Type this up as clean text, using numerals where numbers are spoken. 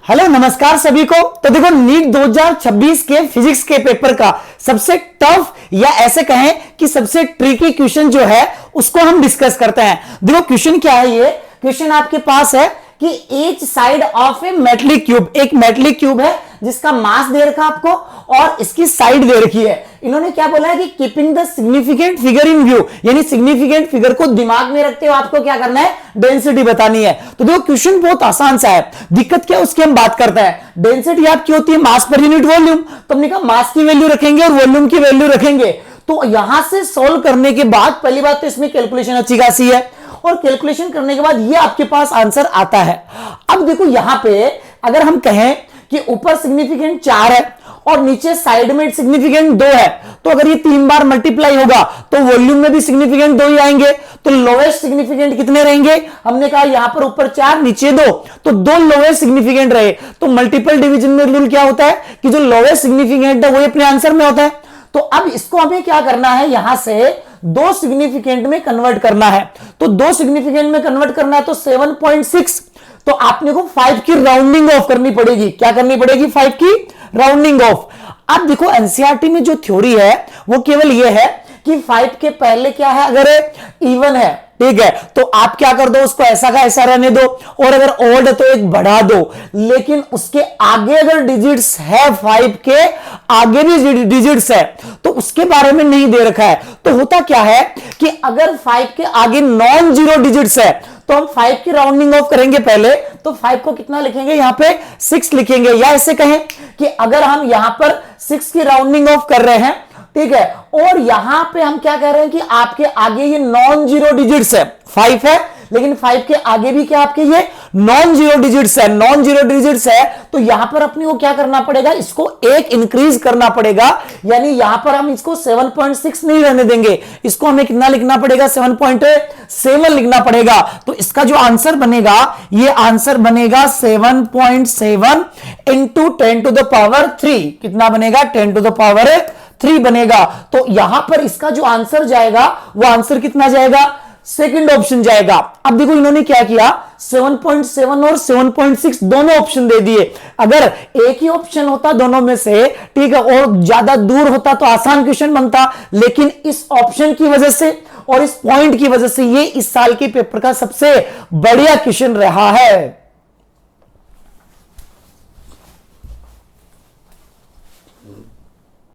Hello नमस्कार सभी को। तो देखो नीट 2026 के फिजिक्स के पेपर का सबसे टफ या ऐसे कहें कि सबसे ट्रिकी क्वेश्चन जो है उसको हम डिस्कस करते हैं। देखो क्वेश्चन क्या है, ये क्वेश्चन आपके पास है कि each side of A metallic cube, एक मेटलिक क्यूब है जिसका मास दे रखा आपको और इसकी साइड दे रखी है। इन्होंने क्या बोला है कि keeping the significant figure in view, यानी सिग्निफिकेंट फिगर को दिमाग में रखते हुए आपको क्या करना है, डेंसिटी बतानी है। तो देखो क्वेश्चन बहुत आसान सा है, दिक्कत क्या है उसकी हम बात करते हैं। डेंसिटी आपकी होती है मास पर यूनिट वॉल्यूम, तो हमने कहा मास की वैल्यू रखेंगे और वॉल्यूम की वैल्यू रखेंगे। तो यहां से सोल्व करने के बाद पहली बात तो इसमें कैलकुलेशन अच्छी खासी है और कैलकुलेशन करने के बाद ये आपके पास आंसर आता है। अब देखो यहां पे अगर हम कहें कि ऊपर सिग्निफिकेंट 4 है और नीचे साइड में सिग्निफिकेंट 2 है, तो अगर ये 3 बार मल्टीप्लाई होगा तो वॉल्यूम में भी सिग्निफिकेंट 2 ही आएंगे। तो लोएस्ट सिग्निफिकेंट कितने रहेंगे, हमने कहा यहां पर ऊपर 4 नीचे 2, तो 2 लोएस्ट सिग्निफिकेंट रहे। तो मल्टीपल डिवीजन में रूल क्या होता है कि जो लोएस्ट सिग्निफिकेंट है वही अपने आंसर में होता है। तो अब इसको हमें क्या करना है, यहां से 2 सिग्निफिकेंट में कन्वर्ट करना है। तो 2 सिग्निफिकेंट में कन्वर्ट करना है तो 7.6, तो आपने को 5 की राउंडिंग ऑफ करनी पड़ेगी। क्या करनी पड़ेगी, 5 की राउंडिंग ऑफ। अब देखो एनसीईआरटी में जो थ्योरी है वो केवल ये है कि 5 के पहले क्या है, अगर इवन है ठीक है तो आप क्या कर दो, उसको ऐसा का ऐसा रहने दो, और अगर ऑड है तो एक बढ़ा दो। लेकिन उसके आगे अगर डिजिट्स है, 5 के आगे भी डिजिट्स है तो उसके बारे में नहीं दे रखा है। तो होता क्या है कि अगर 5 के आगे नॉन जीरो डिजिट्स है तो हम 5 की राउंडिंग ऑफ करेंगे पहले, तो 5 को कितना लिखेंगे, यहां पे 6 लिखेंगे। या ऐसे कहें कि अगर हम यहां पर 6 की राउंडिंग ऑफ कर रहे हैं ठीक है, और यहां पे हम क्या कह रहे हैं कि आपके आगे ये नॉन जीरो डिजिट्स है, 5 है लेकिन 5 के आगे भी क्या आपके ये नॉन जीरो डिजिट्स है, नॉन जीरो डिजिट्स है, तो यहां पर अपने को क्या करना पड़ेगा, इसको 1 इंक्रीज करना पड़ेगा। यानी यहां पर हम इसको 7.6 नहीं रहने देंगे, इसको हमें कितना लिखना पड़ेगा, 7.7 लिखना पड़ेगा। तो इसका जो आंसर बनेगा, ये आंसर बनेगा 7.7 इंटू 10 टू द पावर 3। कितना बनेगा, 10 टू द पावर 3 बनेगा। तो यहां पर इसका जो आंसर जाएगा वो आंसर कितना जाएगा, सेकंड ऑप्शन जाएगा। अब देखो इन्होंने क्या किया, 7.7 और 7.6 दोनों ऑप्शन दे दिए। अगर एक ही ऑप्शन होता दोनों में से ठीक है और ज्यादा दूर होता तो आसान क्वेश्चन बनता, लेकिन इस ऑप्शन की वजह से और इस पॉइंट की वजह से ये इस साल के पेपर का सबसे बढ़िया क्वेश्चन रहा है।